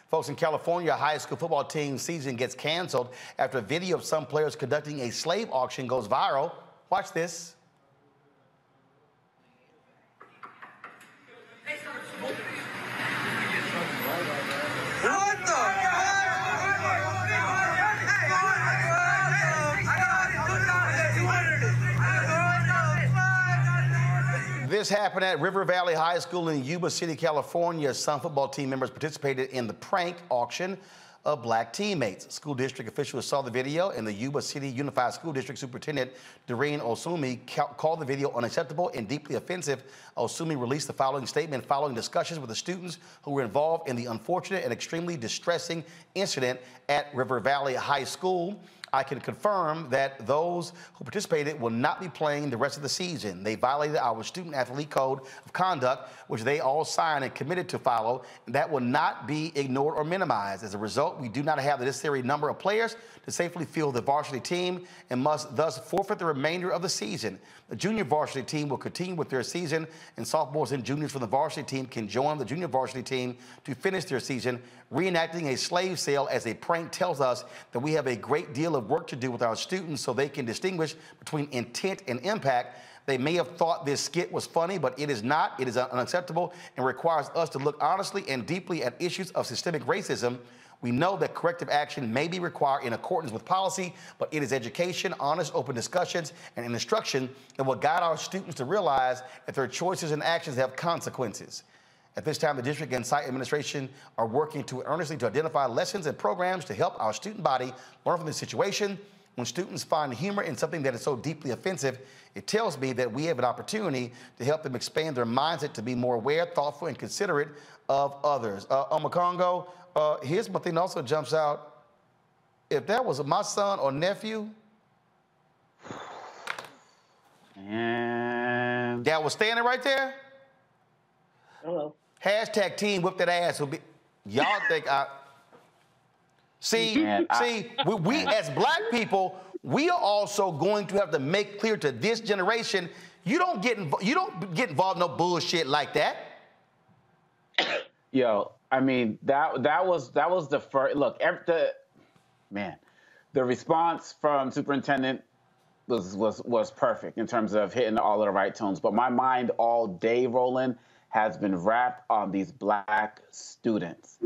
Folks, in California, a high school football team season gets canceled after a video of some players conducting a slave auction goes viral. Watch this. This happened at River Valley High School in Yuba City, California. Some football team members participated in the prank auction of black teammates. School district officials saw the video, and the Yuba City Unified School District Superintendent Doreen Osumi called the video unacceptable and deeply offensive. Osumi released the following statement following discussions with the students who were involved in the unfortunate and extremely distressing incident at River Valley High School. I can confirm that those who participated will not be playing the rest of the season. They violated our student-athlete code of conduct, which they all signed and committed to follow, and that will not be ignored or minimized. As a result, we do not have the necessary number of players to safely field the varsity team and must thus forfeit the remainder of the season. The junior varsity team will continue with their season, and sophomores and juniors from the varsity team can join the junior varsity team to finish their season. Reenacting a slave sale as a prank tells us that we have a great deal of work to do with our students so they can distinguish between intent and impact. They may have thought this skit was funny, but it is not. It is unacceptable and requires us to look honestly and deeply at issues of systemic racism. We know that corrective action may be required in accordance with policy, but it is education, honest, open discussions, and instruction that will guide our students to realize that their choices and actions have consequences. At this time, the district and site administration are working earnestly to identify lessons and programs to help our student body learn from this situation. When students find humor in something that is so deeply offensive, it tells me that we have an opportunity to help them expand their mindset to be more aware, thoughtful, and considerate of others. Omakongo, here's one thing that also jumps out. If that was my son or nephew, and that was standing right there. Hello. Hashtag team whip that ass will be. Y'all think I see? We as black people, we are also going to have to make clear to this generation: you don't get involved in no bullshit like that. Yo, I mean that was the first look. The response from Superintendent was perfect in terms of hitting all of the right tones. But my mind all day, Roland, has been wrapped on these black students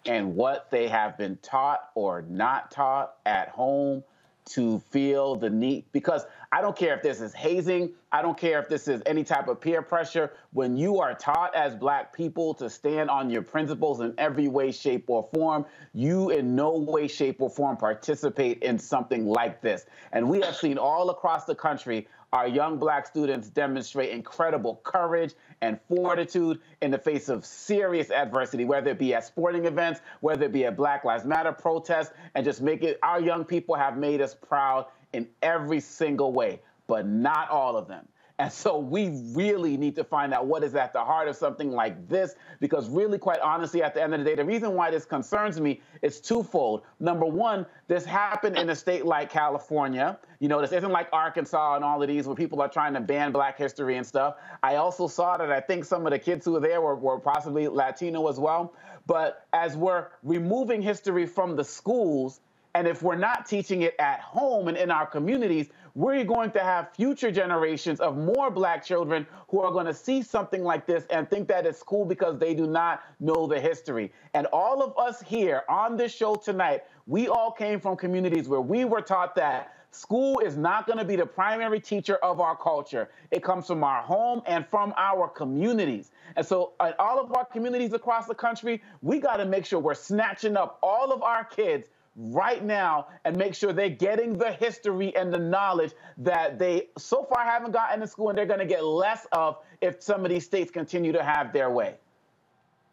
and what they have been taught or not taught at home to feel the need. Because I don't care if this is hazing, I don't care if this is any type of peer pressure. When you are taught as black people to stand on your principles in every way, shape, or form, you in no way, shape, or form participate in something like this. And we have seen all across the country our young black students demonstrate incredible courage and fortitude in the face of serious adversity, whether it be at sporting events, whether it be at Black Lives Matter protests, and just make it. Our young people have made us proud in every single way, but not all of them. And so we really need to find out what is at the heart of something like this, because really, quite honestly, at the end of the day, the reason why this concerns me is twofold. Number one, this happened in a state like California. You know, this isn't like Arkansas and all of these where people are trying to ban black history and stuff. I also saw that I think some of the kids who were there were possibly Latino as well. But as we're removing history from the schools, and if we're not teaching it at home and in our communities, we're going to have future generations of more black children who are going to see something like this and think that it's cool because they do not know the history. And all of us here on this show tonight, we all came from communities where we were taught that school is not going to be the primary teacher of our culture. It comes from our home and from our communities. And so in all of our communities across the country, we got to make sure we're snatching up all of our kids right now and make sure they're getting the history and the knowledge that they so far haven't gotten in school, and they're going to get less of if some of these states continue to have their way.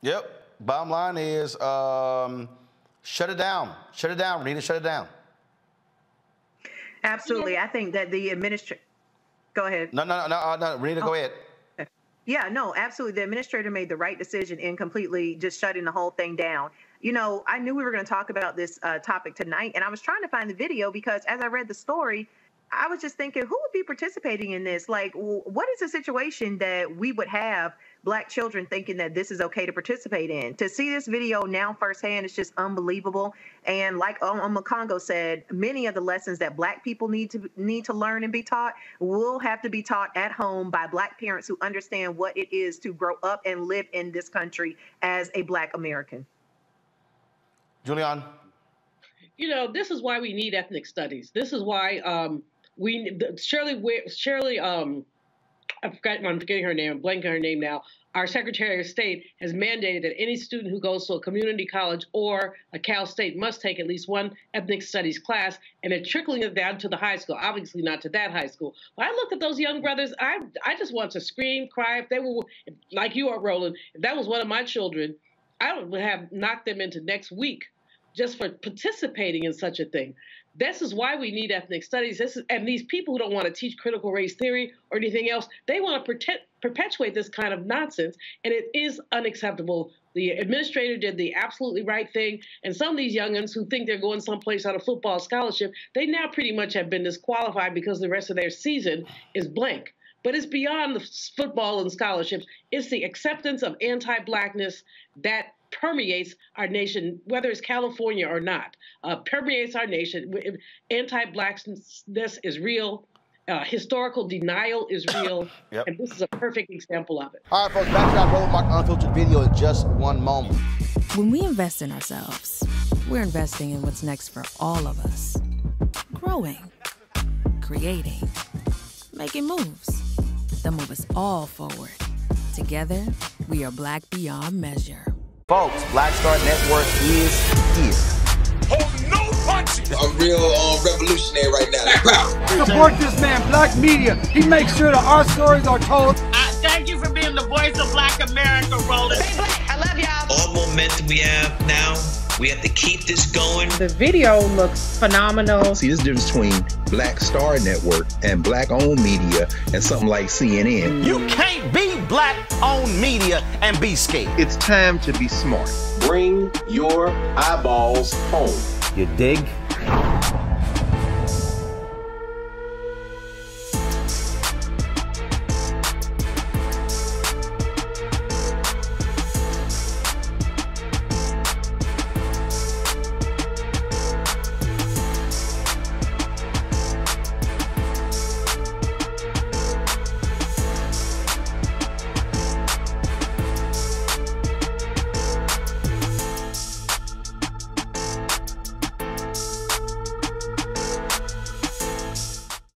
Yep. Bottom line is shut it down. Shut it down. We need to shut it down. Absolutely. I think that the administrator... Go ahead. No. Renita, go ahead. Yeah, no, absolutely. The administrator made the right decision in completely just shutting the whole thing down. You know, I knew we were going to talk about this topic tonight, and I was trying to find the video because as I read the story, I was just thinking, who would be participating in this? Like, what is the situation that we would have Black children thinking that this is okay to participate in? To see this video now firsthand is just unbelievable. And like Makongo said, many of the lessons that Black people need to learn and be taught will have to be taught at home by Black parents who understand what it is to grow up and live in this country as a Black American. Julian? You know, this is why we need ethnic studies. This is why Shirley, I'm forgetting her name, I'm blanking her name now. Our Secretary of State has mandated that any student who goes to a community college or a Cal State must take at least one ethnic studies class, and they're trickling it down to the high school, obviously not to that high school. But I looked at those young brothers, I just want to scream, cry. If they were, like you are, Roland, if that was one of my children, I would have knocked them into next week just for participating in such a thing. This is why we need ethnic studies. And these people who don't want to teach critical race theory or anything else, they want to perpetuate this kind of nonsense, and it is unacceptable. The administrator did the absolutely right thing, and some of these youngins who think they're going someplace on a football scholarship, they now pretty much have been disqualified because the rest of their season is blank. But it's beyond the football and scholarships. It's the acceptance of anti-Blackness that permeates our nation, whether it's California or not, permeates our nation. Anti-Blackness is real. Historical denial is real. Yep. And this is a perfect example of it. All right, folks, back to our Roland Martin Unfiltered video in just one moment. When we invest in ourselves, we're investing in what's next for all of us. Growing, creating, making moves that move us all forward. Together, we are Black beyond measure. Folks, Black Star Network is here. Oh, no punches! I'm real revolutionary right now. Support this man, Black media. He makes sure that our stories are told. Thank you for being the voice of Black America, Roland. Stay Black. I love y'all. All momentum we have now, we have to keep this going. The video looks phenomenal. See, there's a difference between Black Star Network and Black-owned media and something like CNN. You can't be Black-owned media and be scared. It's time to be smart. Bring your eyeballs home. You dig?